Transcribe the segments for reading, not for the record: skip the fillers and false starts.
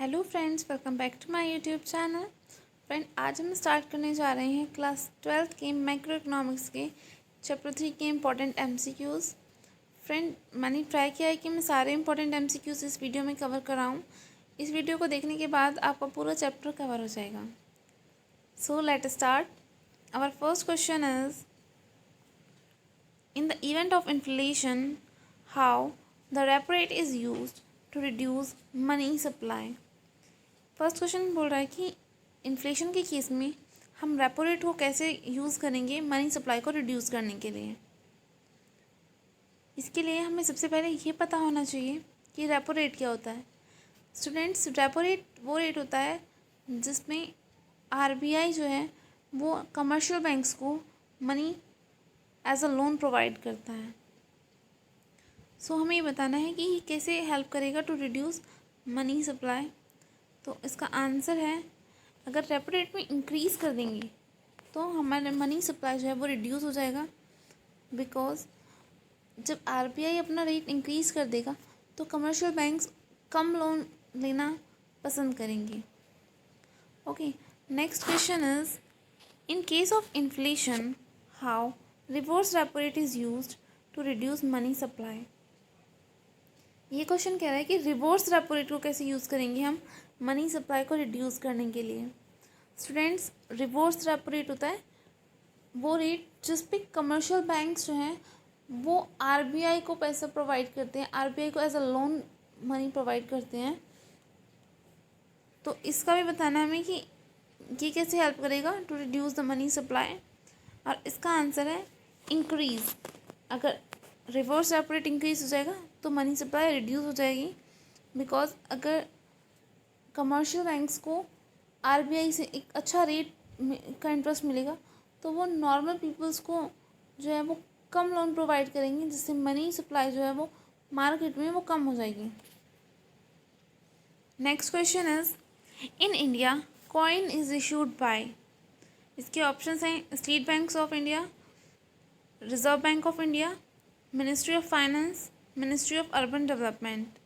Hello friends, welcome back to my YouTube channel. Friend, आज हम start करने जा रहे हैं क्लास 12 के मैक्रो इकोनॉमिक्स के चैप्टर 3 के इम्पॉर्टेंट एमसीक्यूज़। फ्रेंड, मैंने ट्राई किया है कि मैं सारे इम्पॉर्टेंट एमसीक्यूज़ इस वीडियो में कवर कराऊं। इस वीडियो को देखने के बाद आपका पूरा चैप्टर कवर हो जाएगा। So let start. Our first question is, in the event of inflation, how the repo rate is used to reduce money supply. First question बोल रहा है कि इन्फ्लेशन के केस में हम रेपो रेट को कैसे यूज़ करेंगे मनी सप्लाई को रिड्यूस करने के लिए। इसके लिए हमें सबसे पहले ये पता होना चाहिए कि रेपो रेट क्या होता है। स्टूडेंट्स, रेपो रेट वो रेट होता है जिसमें आरबीआई जो है वो कमर्शियल बैंक्स को money as a loan provide करता है। सो हमें ये बताना है कि ये कैसे हेल्प करेगा टू रिड्यूस मनी सप्लाई। तो इसका आंसर है, अगर रेपो रेट में इंक्रीज़ कर देंगे तो हमारा मनी सप्लाई जो है वो रिड्यूस हो जाएगा। बिकॉज जब आरबीआई अपना रेट इंक्रीज़ कर देगा तो कमर्शियल बैंक्स कम लोन लेना पसंद करेंगे। Okay, next question is, in case of inflation, how reverse repo rate is used to reduce money supply. ये क्वेश्चन कह रहा है कि रिवर्स रेपो रेट को कैसे यूज़ करेंगे हम मनी सप्लाई को रिड्यूस करने के लिए। स्टूडेंट्स, रिवर्स रेपो रेट होता है वो रेट जिस पे कमर्शियल बैंक्स जो हैं वो आरबीआई को पैसा प्रोवाइड करते हैं, आरबीआई को as a loan money provide करते हैं। तो इसका भी बताना है हमें कि ये कैसे हेल्प करेगा to reduce the money supply. और इसका आंसर है इंक्रीज़। अगर रिवर्स रेपो रेट इंक्रीज हो जाएगा तो मनी सप्लाई रिड्यूस हो जाएगी। बिकॉज अगर कमर्शियल बैंक्स को आरबीआई से एक अच्छा रेट का इंटरेस्ट मिलेगा तो वो नॉर्मल पीपल्स को जो है वो कम लोन प्रोवाइड करेंगे, जिससे मनी सप्लाई जो है वो मार्केट में वो कम हो जाएगी। Next question is, in India coin is issued by. इसके ऑप्शंस हैं state banks of India, reserve bank of India, ministry of finance, ministry of urban development.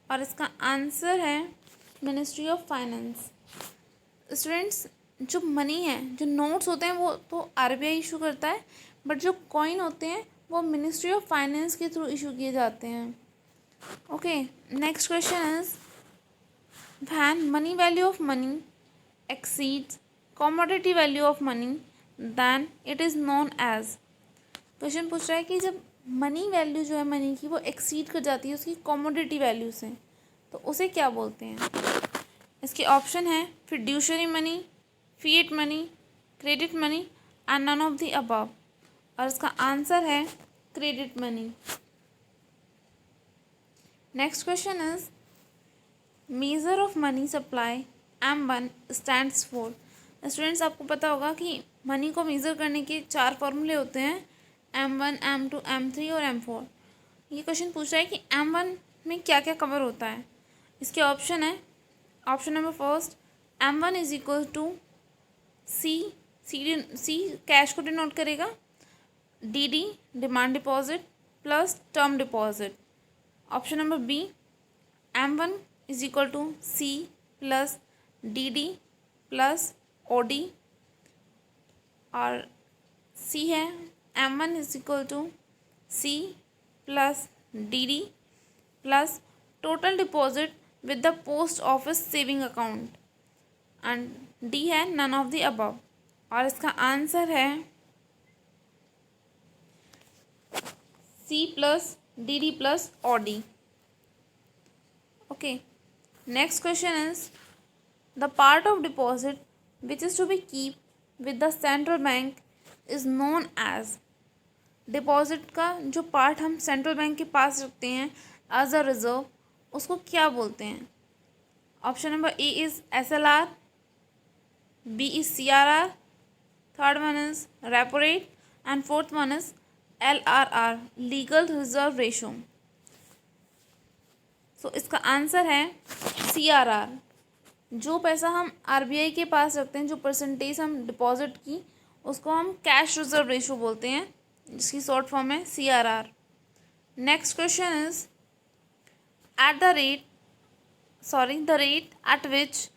और इसका आंसर है मिनिस्ट्री ऑफ फाइनेंस। स्टूडेंट्स, जो मनी है, जो notes होते हैं वो तो आरबीआई इशू करता है, बट जो कॉइन होते हैं वो मिनिस्ट्री ऑफ फाइनेंस के थ्रू इशू किए जाते हैं। Okay, next question is, when money value of money exceeds commodity value of money then it is known as. Question पूछ रहा है कि जब मनी वैल्यू जो है मनी की वो एक्सीड कर जाती है उसकी कमोडिटी वैल्यू से, तो उसे क्या बोलते हैं। इसके ऑप्शन है fiduciary money, fiat money, credit money and none of the above. और इसका आंसर है credit money. Next question is, measure of money supply M1 stands for. Students, आपको पता होगा कि मनी को मेज़र करने के 4 फॉर्मूले होते हैं, M1, M2, M3 और M4। ये क्वेश्चन पूछ रहा है कि M1 में क्या क्या कवर होता है। इसके ऑप्शन है, option number first, M1 is equal to C cash को डिनोट करेगा, DD demand deposit plus term deposit. Option number B, M1 is equal to C plus DD plus OD। और सी है M1 is equal to C plus DD plus total deposit with the post office saving account. And D है none of the above. और इसका answer है C plus DD plus OD। Okay, next question is, the part of deposit which is to be keep with the central bank is known as. Deposit का जो part हम central bank के पास रखते हैं as a reserve, उसको क्या बोलते हैं। Option number A is SLR, B is CRR, third one is repo rate and fourth one is LRR, legal reserve ratio. So इसका आंसर है CRR। जो पैसा हम आरबीआई के पास रखते हैं, जो परसेंटेज हम डिपॉजिट की, उसको हम कैश रिजर्व रेशो बोलते हैं, जिसकी शॉर्ट फॉर्म है CRR। Next question is, at the rate the rate at which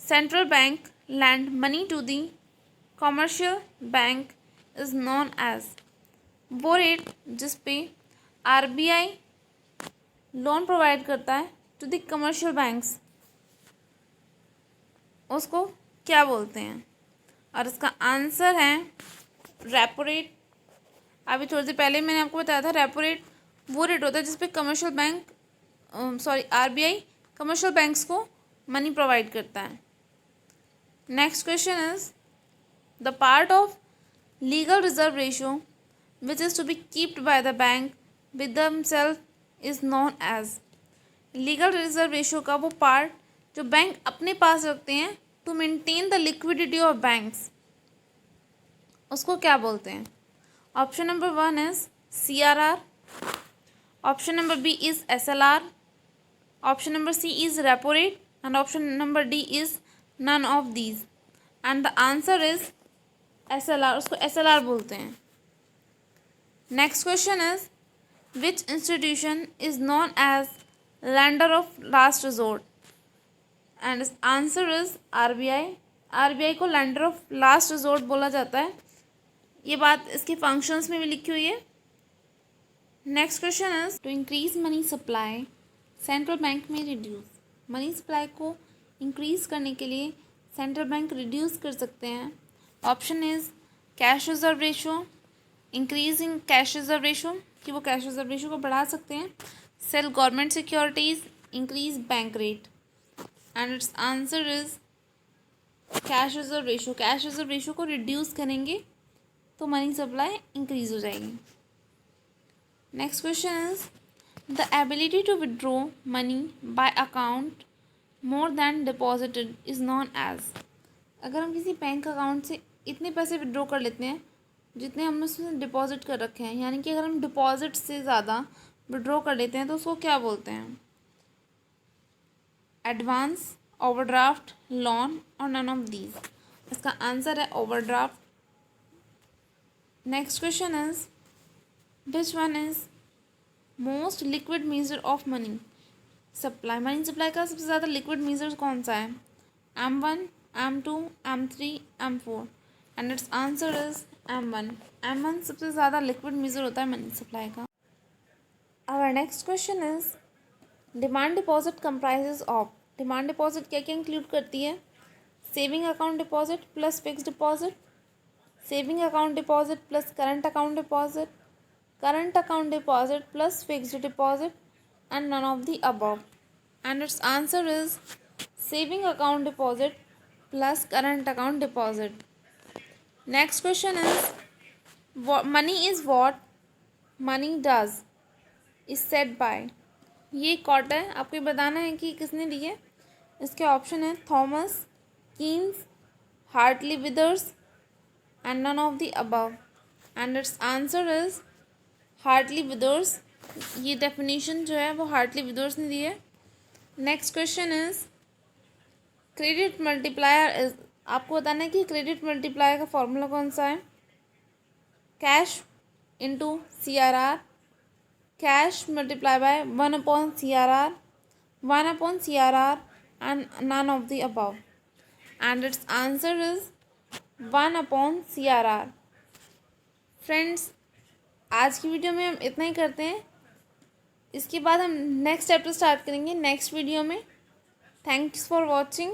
central bank lend money to the commercial bank is known as, वो रेट जिस पे आरबीआई लोन प्रोवाइड करता है to the commercial banks, उसको क्या बोलते हैं? और इसका आंसर है रेपो रेट। अभी थोड़ी देर पहले मैंने आपको बताया था रेपो रेट वो रेट होता है जिस पे commercial bank RBI commercial banks को मनी प्रोवाइड करता है। Next question is the part of legal reserve ratio which is to be keeped by the bank with themselves is known as, legal reserve ratio का वो part जो bank अपने पास रखते हैं to maintain the liquidity of banks, उसको क्या बोलते हैं? Option number 1 is CRR, option number B is SLR, option number C is repo rate and option number D is none of these and the answer is SLR, उसको SLR बोलते हैं। Next question is which institution is known as lender of last resort and answer is RBI, RBI को lender of last resort बोला जाता है। ये बात इसके फंक्शंस में भी लिखी हुई है। Next question is to increase money supply central bank may reduce, money supply को इंक्रीज करने के लिए सेंट्रल बैंक रिड्यूस कर सकते हैं। Option is cash reserve ratio, increasing cash reserve ratio कि वो कैश रिजर्व रेशो को बढ़ा सकते हैं, sell government securities, increase bank rate and its answer is cash reserve ratio. Cash reserve ratio को रिड्यूस करेंगे तो मनी सप्लाई इंक्रीज हो जाएगी। Next question is the ability to withdraw money by account more than deposited is known as, अगर हम किसी bank account से इतने पैसे विड्रॉ कर लेते हैं जितने हमने उसमें डिपॉजिट कर रखे हैं, यानी कि अगर हम डिपॉजिट से ज़्यादा विड्रॉ कर लेते हैं तो उसको क्या बोलते हैं? एडवांस, ओवरड्राफ्ट, लोन और नन ऑफ दीज, इसका आंसर है overdraft. Next question is which one is most liquid major of money supply, money supply का सबसे ज़्यादा लिक्विड मेजर कौन सा है? M1, M2, M3, M4 and its answer is M1, M1 सबसे ज़्यादा लिक्विड मेजर होता है मनी सप्लाई का। Our next question is demand deposit comprises of, demand deposit क्या क्या इंक्लूड करती है? Saving account deposit plus fix deposit, saving account deposit plus current account deposit, current account deposit plus fixed deposit and none of the above and its answer is saving account deposit plus current account deposit. Next question is money is what money does is said by, ये cot है, आपको बताना है कि किसने दी है। इसके option है Thomas, Keynes, Hartley Withers and none of the above and its answer is Hartley Withers, ये डेफिनेशन जो है वो हार्टली विदर्स ने दी है। Next question is credit multiplier is, आपको बताना है कि क्रेडिट मल्टीप्लायर का फॉर्मूला कौन सा है? Cash into CRR, cash multiply by 1/CRR, 1/CRR and none of the above and its answer is 1/CRR। Friends, आज की वीडियो में हम इतना ही करते हैं, इसके बाद हम नेक्स्ट चैप्टर स्टार्ट करेंगे नेक्स्ट वीडियो में। Thanks for watching.